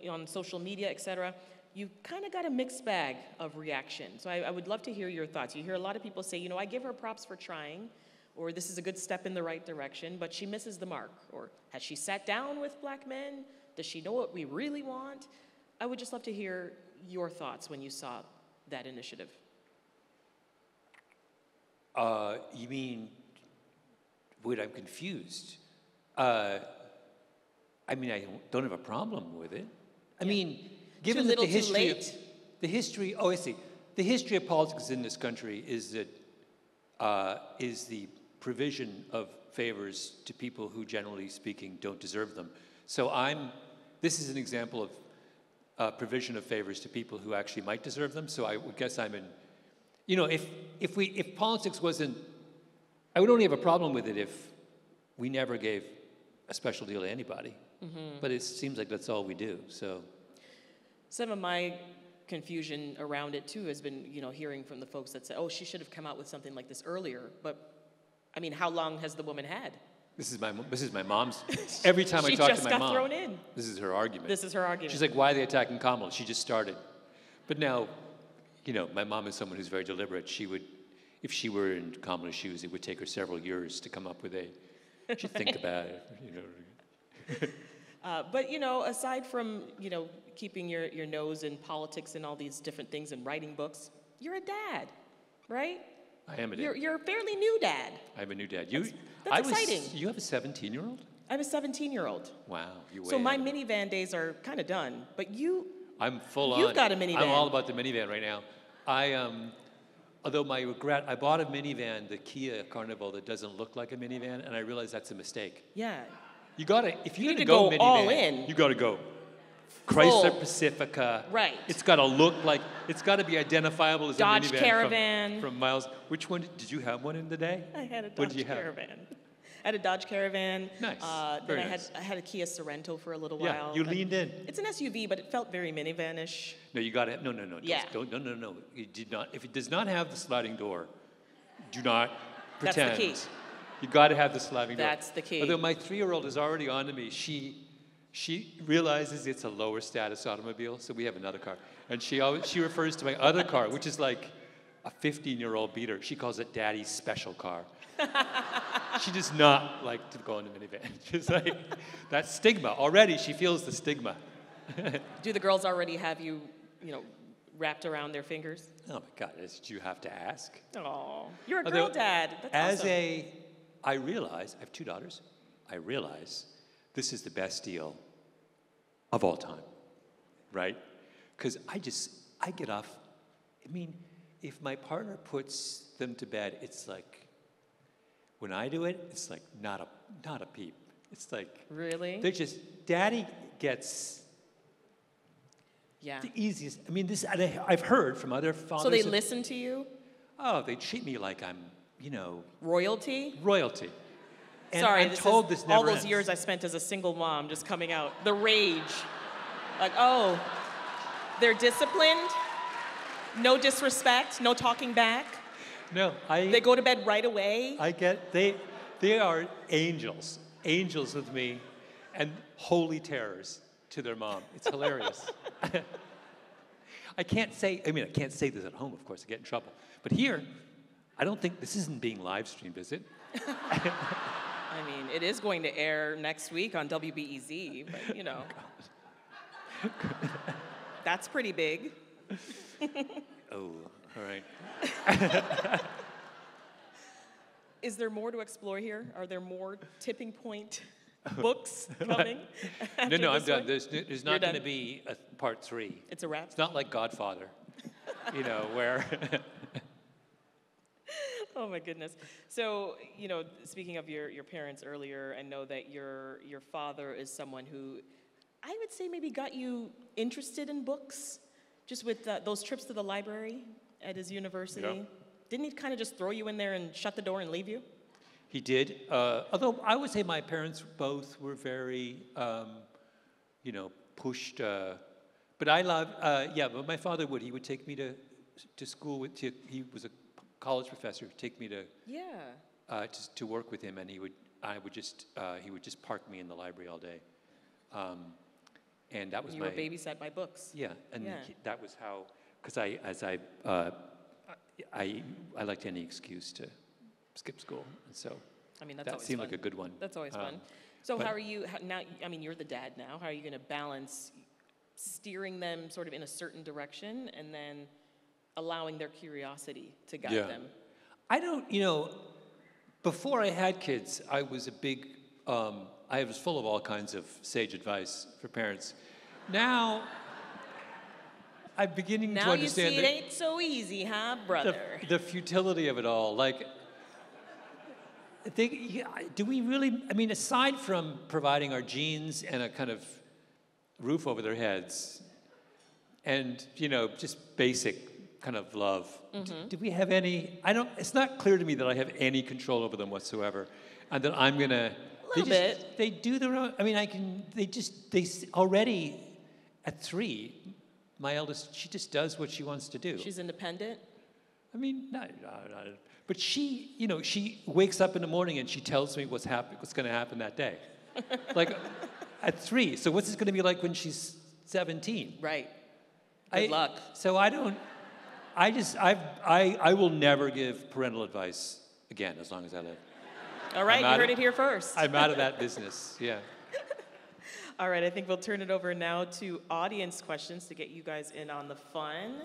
on social media, et cetera, you kind of got a mixed bag of reaction. So I would love to hear your thoughts. You hear a lot of people say, I give her props for trying, or this is a good step in the right direction, but she misses the mark. Or has she sat down with black men? Does she know what we really want? I would just love to hear your thoughts when you saw that initiative.
You mean, wait, I'm confused. I don't have a problem with it. I mean, given that the history the history of politics in this country is that is the provision of favors to people who, generally speaking, don't deserve them. So this is an example of provision of favors to people who actually might deserve them. So I would guess I'm in. If politics wasn't, I would only have a problem with it if we never gave a special deal to anybody. But it seems like that's all we do. So,
some of my confusion around it too has been, hearing from the folks that say, "Oh, she should have come out with something like this earlier." But, I mean, how long has the woman had?
This is my mom's. Every time I talk to my mom,
she just got thrown in.
This is her argument.
This is her argument.
She's like, "Why are they attacking Kamala? She just started." But now, my mom is someone who's very deliberate. She would, if she were in Kamala's shoes, it would take her several years to come up with she'd think about it.
But, aside from, keeping your nose in politics and all these different things and writing books, you're a dad, right?
I am a dad.
You're a fairly new dad.
I'm a new dad.
That's exciting.
You have a 17-year-old?
I have a 17-year-old.
Wow. You're way
So my
ahead.
minivan days are kind of done, but
I'm full on.
You've got a minivan.
I'm all about the minivan right now. Although my regret, I bought a minivan, the Kia Carnival, that doesn't look like a minivan, and I realized that's a mistake.
Yeah.
You gotta, if you're
You
gonna
need to
go
go
minivan,
all in.
you gotta go Chrysler
Full.
Pacifica.
Right.
It's gotta look like, it's gotta be identifiable as
Dodge
a minivan
Caravan.
from Miles. Which one, did you have one in the day?
I had a
What did
Dodge
you have?
Caravan. I had a Dodge Caravan.
Nice.
Then
Very
I
nice.
had a Kia Sorento for a little
Yeah,
while.
you leaned in.
It's an SUV, but it felt very minivan-ish.
No, you got to, no.
Yeah.
No. It did not, if it does not have the sliding door, do not
That's
pretend.
the key.
You got to have the sliding door.
That's the key.
Although my 3-year-old is already on to me, she realizes it's a lower status automobile, so we have another car. And she refers to my other car, which is like a 15-year-old beater. She calls it Daddy's special car. She does not like to go in a minivan. She's like, that stigma. Already she feels the stigma.
Do the girls already have you, wrapped around their fingers?
Oh my God, do you have to ask?
Oh, you're a
Although,
girl dad. That's awesome.
I realize, I have 2 daughters, I realize this is the best deal of all time, right? Because I get off, if my partner puts them to bed, it's like, when I do it, it's like not a peep. It's like,
really?
they're just, Daddy gets
Yeah.
the easiest. I've heard from other fathers.
So they listen to you?
Oh, they treat me like I'm,
Royalty?
royalty. And
Sorry,
I'm told this never
all those
ends.
years I spent as a single mom just coming out. The rage. Like, oh, they're disciplined? No disrespect? No talking back?
No,
They go to bed right away?
they are angels with me, and holy terrors to their mom. It's hilarious. I can't say this at home, of course, I get in trouble. But here, I don't think, this isn't being live streamed, is it?
It is going to air next week on WBEZ, but That's pretty big.
Oh, all right.
Is there more to explore here? Are there more tipping point books coming?
No, I'm
this
done.
one?
There's not going to be a part 3.
It's a wrap?
It's not like Godfather, where...
Oh my goodness. So, speaking of your parents earlier, I know that your father is someone who I would say maybe got you interested in books, just with those trips to the library at his university.
Yeah.
Didn't he kind of just throw you in there and shut the door and leave you?
He did. Although I would say my parents both were very, pushed. But I love, but my father would. He would take me to school. He was a college professor. He'd take me to to work with him, and he would just park me in the library all day. And that was
you were babysat by books.
Yeah, and that was how. Because I liked any excuse to skip school, and so that seemed like a good one.
That's always fun. So how are you now? You're the dad now. How are you going to balance steering them sort of in a certain direction and then allowing their curiosity to guide them?
I don't. Before I had kids, I was a big. I was full of all kinds of sage advice for parents. Now, I'm beginning to understand.
Now you see it ain't so easy, huh, brother?
The futility of it all. Like, do we really? Aside from providing our genes and a kind of roof over their heads, and just basic kind of love.
Mm-hmm.
Do we have any? It's not clear to me that I have any control over them whatsoever, and that I'm gonna. They do their own. They already at 3. My eldest, she just does what she wants to do.
She's independent?
No. But she, she wakes up in the morning and she tells me what's going to happen that day. Like, at 3. So what's this going to be like when she's 17?
Right. Good luck.
So I will never give parental advice again as long as I live.
All right, you heard it here first.
I'm out of that business, yeah.
All right, I think we'll turn it over now to audience questions to get you guys in on the fun.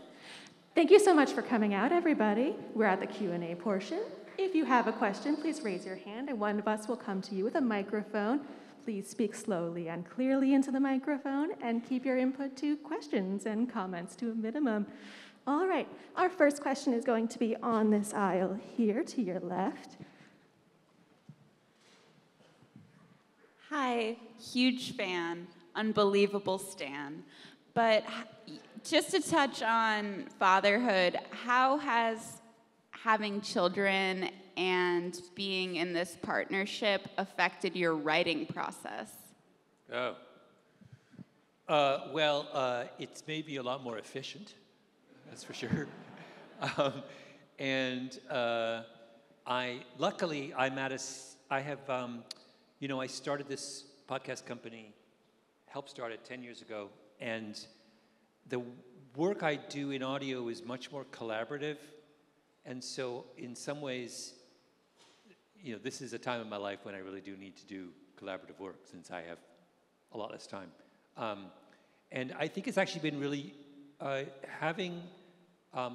Thank you so much for coming out, everybody. We're at the Q&A portion. If you have a question, please raise your hand, and one of us will come to you with a microphone. Please speak slowly and clearly into the microphone, and keep your input to questions and comments to a minimum. All right, our first question is going to be on this aisle here to your left.
Hi, huge fan, unbelievable stan. But just to touch on fatherhood, how having children and being in this partnership affected your writing process?
Oh. It's made me a lot more efficient, that's for sure. Luckily, I started this podcast company, helped start it 10 years ago, and the work I do in audio is much more collaborative, and so in some ways, this is a time in my life when I really do need to do collaborative work since I have a lot less time. And I think it's actually been really, having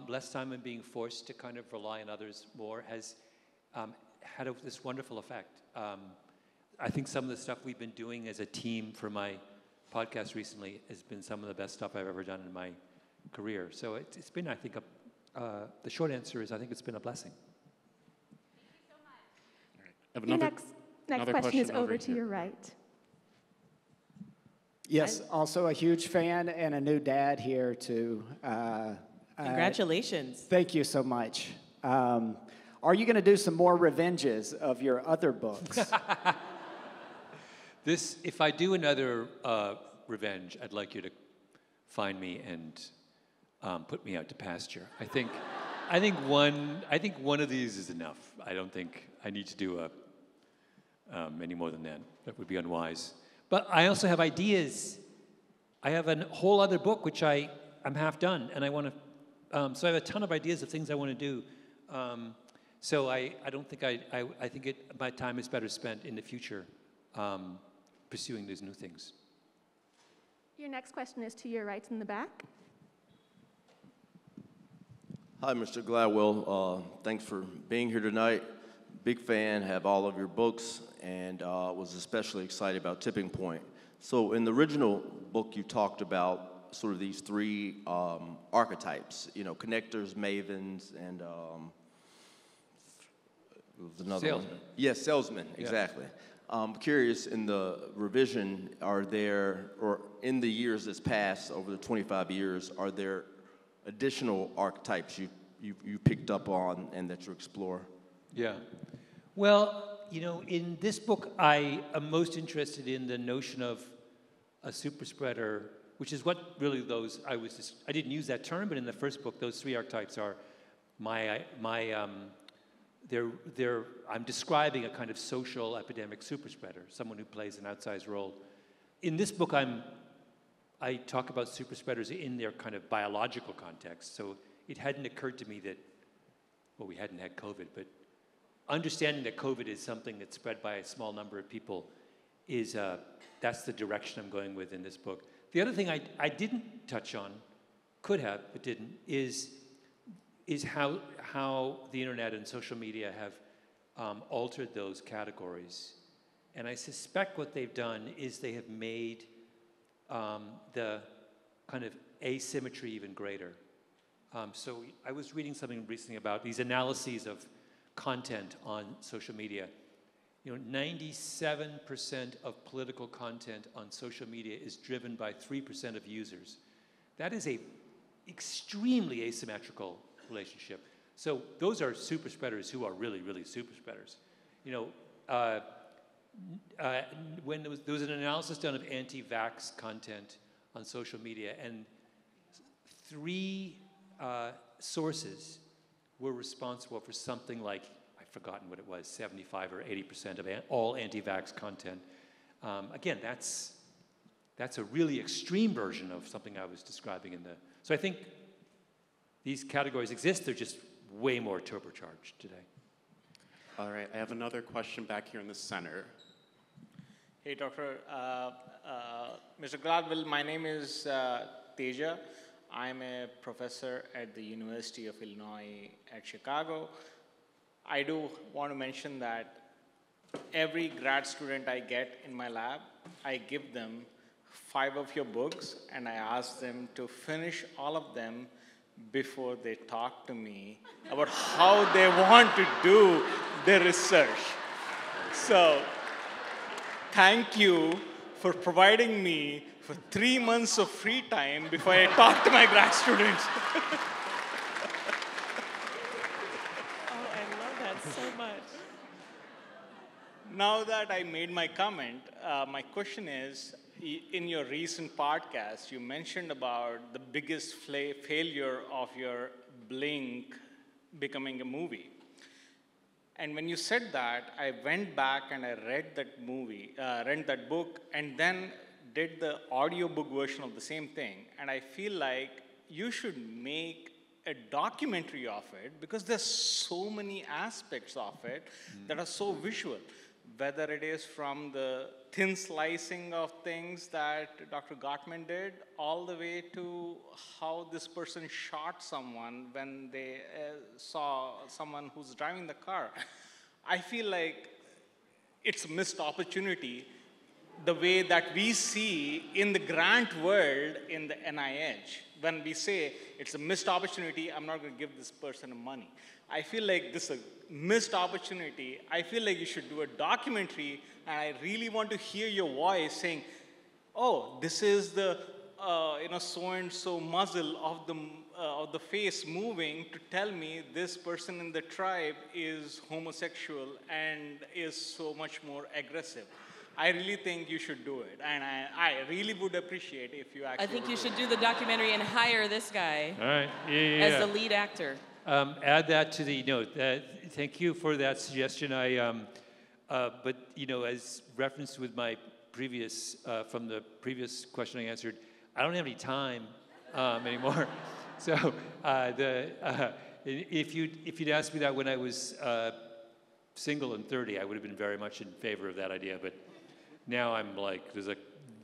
less time and being forced to kind of rely on others more has had this wonderful effect. I think some of the stuff we've been doing as a team for my podcast recently has been some of the best stuff I've ever done in my career. So it's been, I think, the short answer is I think it's been a blessing.
Your next question is over to your right.
Yes, also a huge fan and a new dad here too.
Congratulations.
Thank you so much. Are you going to do some more revenges of your other books?
If I do another revenge, I'd like you to find me and put me out to pasture. I think one of these is enough. I don't think I need to do any more than that. That would be unwise. But I also have ideas. I have a whole other book which I'm half done, and I want to. So I have a ton of ideas of things I want to do. So I don't think I think my time is better spent in the future pursuing these new things.
Your next question is to your right in the back.
Hi, Mr. Gladwell. Thanks for being here tonight. Big fan, have all of your books, and was especially excited about Tipping Point. So in the original book, you talked about sort of these three archetypes, connectors, mavens, and was another
salesman.
One. Yes, salesman, exactly. I'm curious, in the revision, are there, or in the years that's passed, over the 25 years, are there additional archetypes you picked up on and that you explore?
Yeah. Well, in this book, I am most interested in the notion of a super spreader, which is what really I didn't use that term, but in the first book, those three archetypes are I'm describing a kind of social epidemic super spreader, someone who plays an outsized role. In this book, I talk about super spreaders in their kind of biological context. So it hadn't occurred to me that, we hadn't had COVID, but understanding that COVID is something that's spread by a small number of people that's the direction I'm going with in this book. The other thing I didn't touch on, could have, but didn't, is how the internet and social media have altered those categories. And I suspect what they've done is they have made the kind of asymmetry even greater. So I was reading something recently about these analyses of content on social media. 97% of political content on social media is driven by 3% of users. That is a extremely asymmetrical relationship. So those are super spreaders who are really, really super spreaders. When there was an analysis done of anti-vax content on social media, and 3 sources were responsible for something like, I've forgotten what it was, 75 or 80% of all anti-vax content. Again, that's a really extreme version of something I was describing so I think these categories exist, they're just way more turbocharged today.
All right, I have another question back here in the center.
Hey, Dr. Mr. Gladwell, my name is Teja. I'm a professor at the University of Illinois at Chicago. I do want to mention that every grad student I get in my lab, I give them 5 of your books, and I ask them to finish all of them before they talk to me about how they want to do their research. So, thank you for providing me for 3 months of free time before I talk to my grad students.
so much.
Now that I made my comment, my question is, in your recent podcast, you mentioned about the biggest failure of your Blink becoming a movie. And when you said that, I went back and I read that book, and then did the audiobook version of the same thing. And I feel like you should make a documentary of it, because there's so many aspects of it that are so visual. Whether it is from the thin slicing of things that Dr. Gottman did, all the way to how this person shot someone when they saw someone who's driving the car. I feel like it's a missed opportunity, the way that we see in the grant world in the NIH. When we say it's a missed opportunity, I'm not going to give this person money. I feel like this is a missed opportunity. I feel like you should do a documentary, and I really want to hear your voice saying, oh, this is the so-and-so muzzle of the face moving to tell me this person in the tribe is homosexual and is so much more aggressive. I really think you should do it, and I really would appreciate if you actually
I think you should do the documentary and hire this guy
All right.
as the lead actor.
Add that to the note. Thank you for that suggestion. But as referenced with my previous from the previous question I answered, I don't have any time anymore. So if you'd asked me that when I was single and 30, I would have been very much in favor of that idea. But now I'm like, there's a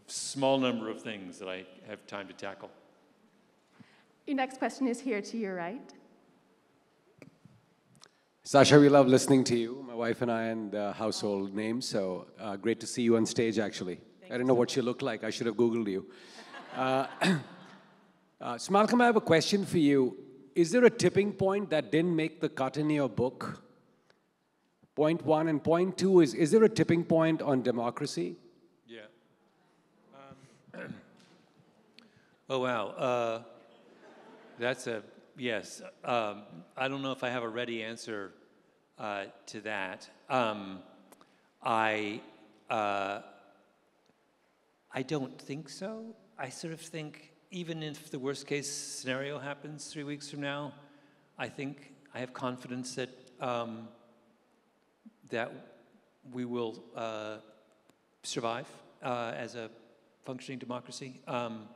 small number of things that I have time to tackle.
Your next question is here to your right.
Sasha, we love listening to you, my wife and I, and household names, so great to see you on stage, actually. I didn't know what you look like. I should have Googled you. So Malcolm, I have a question for you. Is there a tipping point that didn't make the cut in your book? Point one. And point two is there a tipping point on democracy?
Yeah. Oh, wow. That's a yes. I don't know if I have a ready answer to that. I don't think so. I sort of think even if the worst case scenario happens 3 weeks from now, I think I have confidence that that we will survive as a functioning democracy. I'm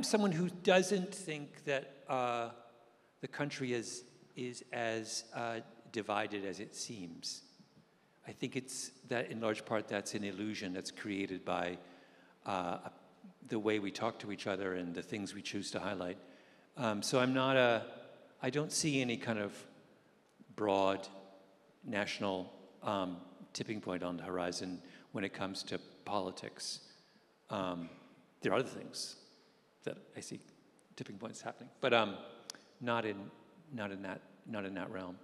someone who doesn't think that the country is as divided as it seems. I think it's that in large part that's an illusion that's created by the way we talk to each other and the things we choose to highlight. So I don't see any kind of broad national tipping point on the horizon when it comes to politics. There are other things that I see tipping points happening, but not in that realm.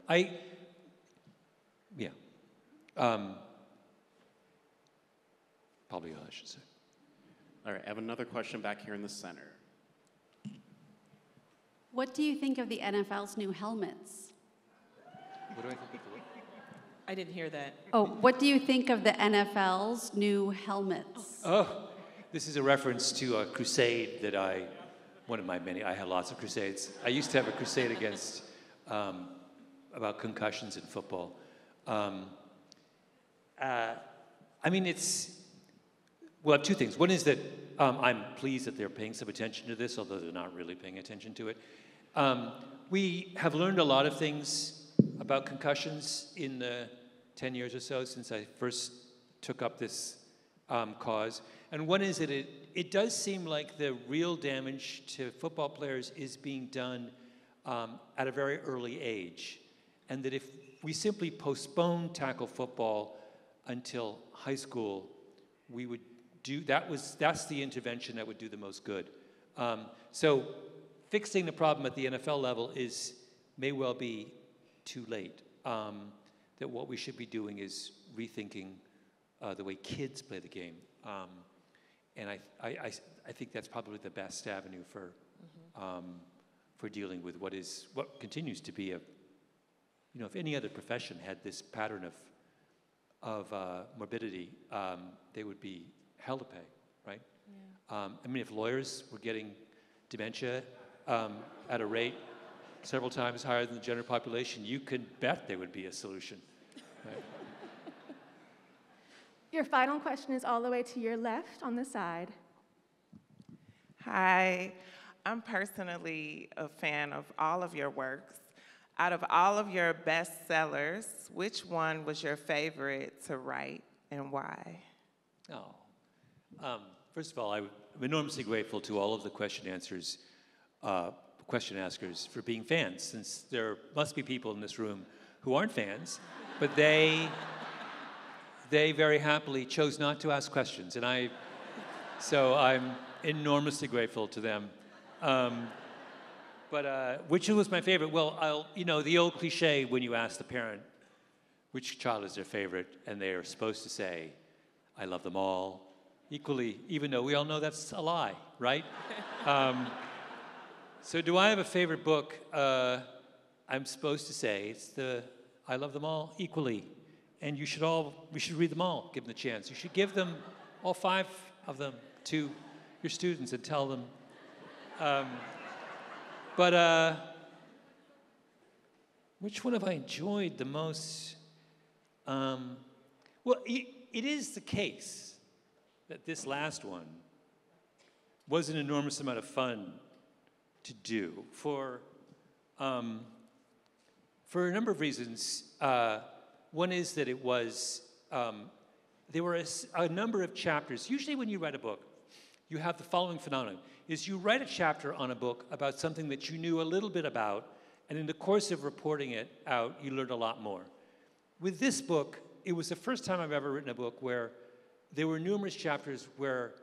Probably all I should say.
All right, I have another question back here in the center.
What do you think of the NFL's new helmets?
What do I think of the what?
I didn't hear that.
Oh, what do you think of the NFL's new helmets?
Oh, this is a reference to a crusade that I had lots of crusades. I used to have a crusade against, about concussions in football. I have two things. One is that I'm pleased that they're paying some attention to this, although they're not really paying attention to it. We have learned a lot of things about concussions in the 10 years or so since I first took up this cause. And one is that it does seem like the real damage to football players is being done at a very early age. And that if we simply postpone tackle football until high school, we would that's the intervention that would do the most good. So fixing the problem at the NFL level may well be too late. That what we should be doing is rethinking the way kids play the game. And I think that's probably the best avenue for for dealing with what continues to be if any other profession had this pattern of morbidity, they would be hell to pay, right? Yeah. I mean, if lawyers were getting dementia at a rate several times higher than the general population, you could bet there would be a solution. Right?
Your final question is all the way to your left on the side.
Hi, I'm personally a fan of all of your works. Out of all of your bestsellers, which one was your favorite to write and why?
First of all, I'm enormously grateful to all of the question askers for being fans, since there must be people in this room who aren't fans, but they very happily chose not to ask questions, so I'm enormously grateful to them. But which was my favorite? Well, the old cliche when you ask the parent which child is their favorite, and they are supposed to say, I love them all equally, even though we all know that's a lie, right? So do I have a favorite book? I'm supposed to say it's I love them all equally. And we should read them all, give them the chance. You should give them, all 5 of them, to your students and tell them. Which one have I enjoyed the most? It is the case that this last one was an enormous amount of fun to do for a number of reasons. One is that it was, there were a number of chapters. Usually when you write a book, you have the following phenomenon, is you write a chapter on a book about something that you knew a little bit about, and in the course of reporting it out, you learned a lot more. With this book, it was the first time I've ever written a book where there were numerous chapters where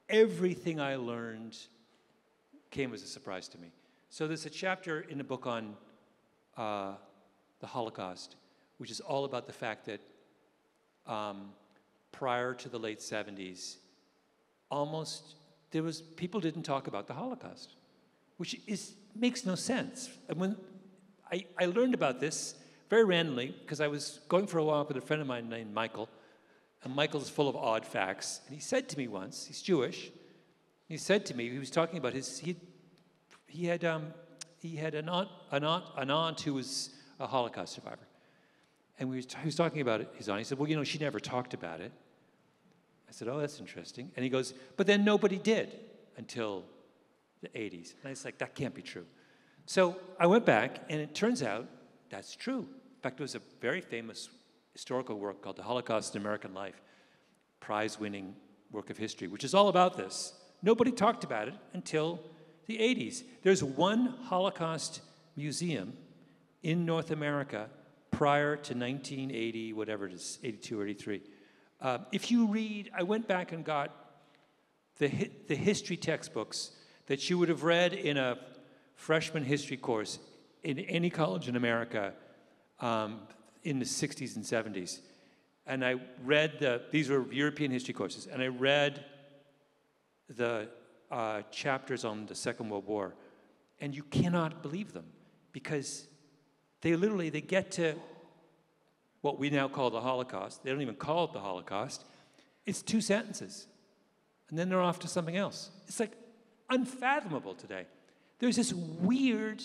everything I learned came as a surprise to me. So there's a chapter in the book on the Holocaust, which is all about the fact that prior to the late 70s, people didn't talk about the Holocaust, which makes no sense. And when I learned about this very randomly, because I was going for a walk with a friend of mine named Michael, and Michael's full of odd facts, and he said to me once, he's Jewish, he said to me, he was talking about he had an aunt who was a Holocaust survivor. And he was talking about his aunt. He said, well, she never talked about it. I said, oh, that's interesting. And he goes, but then nobody did until the 80s. And I was like, that can't be true. So I went back, and it turns out that's true. In fact, there was a very famous historical work called The Holocaust in American Life, prize-winning work of history, which is all about this. Nobody talked about it until the 80s. There's one Holocaust museum in North America prior to 1980, whatever it is, 82 or 83. If you read, I went back and got the history textbooks that you would have read in a freshman history course in any college in America in the 60s and 70s. And I read these were European history courses, and I read the chapters on the Second World War, and you cannot believe them, because they get to what we now call the Holocaust. They don't even call it the Holocaust. It's 2 sentences, and then they're off to something else. It's like unfathomable today. There's this weird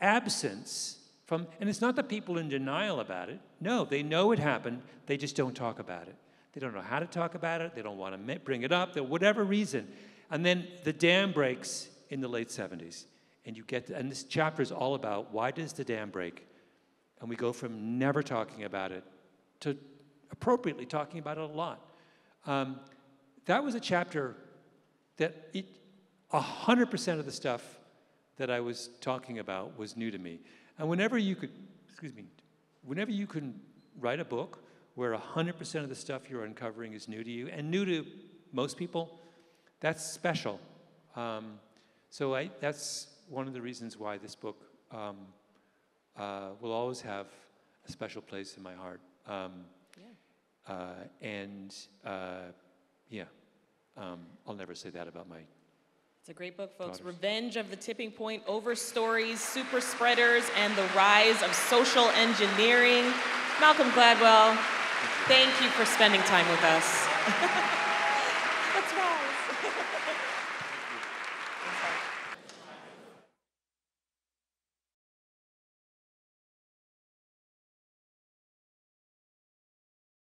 absence from, and it's not that people are in denial about it. No, they know it happened. They just don't talk about it. They don't know how to talk about it. They don't want to bring it up, for whatever reason. And then the dam breaks in the late 70s. And this chapter is all about why does the dam break? And we go from never talking about it to appropriately talking about it a lot. That was a chapter that 100% of the stuff that I was talking about was new to me. And whenever you can write a book where 100% of the stuff you're uncovering is new to you, and new to most people, that's special. So that's one of the reasons why this book will always have a special place in my heart. I'll never say that about my
It's a great book, folks. Revenge of the Tipping Point, Over Stories, Super Spreaders, and the Rise of Social Engineering. Malcolm Gladwell, thank you for spending time with us. Let's rise.